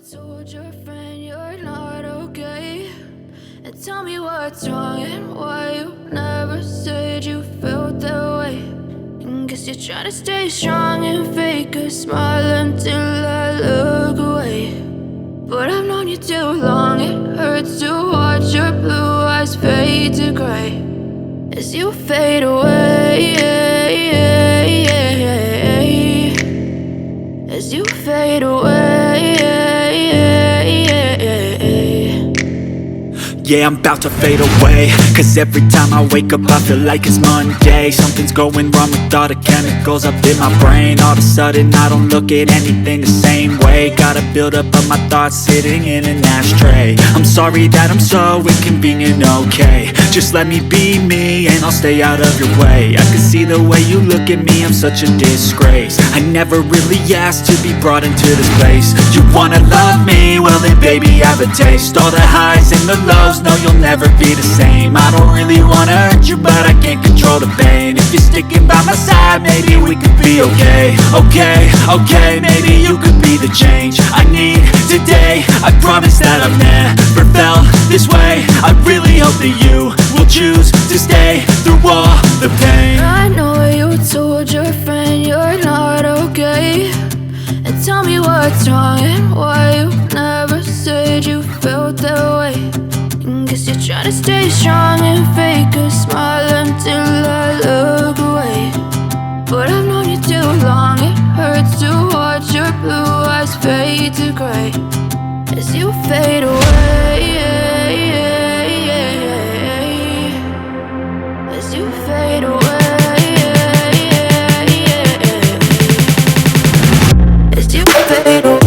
told your friend you're not okay? And tell me what's wrong and why you never said you felt that way. And guess you're trying to stay strong and fake a smile until I look away. But I've known you too long, it hurts to watch your blue eyes fade to gray as you fade away, as you fade away. Yeah, I'm about to fade away, cause every time I wake up I feel like it's Monday. Something's going wrong with all the chemicals up in my brain. All of a sudden I don't look at anything the same way. Gotta build up of my thoughts sitting in an ashtray. I'm sorry that I'm so inconvenient, okay? Just let me be me and I'll stay out of your way. I can see the way you look at me, I'm such a disgrace. I never really asked to be brought into this place. You wanna love me? Well then baby have a taste. All the highs and the lows, no, you'll never be the same. I don't really wanna hurt you, but I can't control the pain. If you're sticking by my side, maybe we could be okay. Okay, maybe you could be the change I need today. I promise that I've never felt this way. I really hope that you will choose to stay through all the pain. I know you told your friend you're not okay. And tell me what's wrong and why you never said you felt that way. And guess you're trying to stay strong and fake a smile until I look away. But I've known you too long, it hurts to watch your blue eyes fade to gray as you fade away, as you fade away, as you fade away.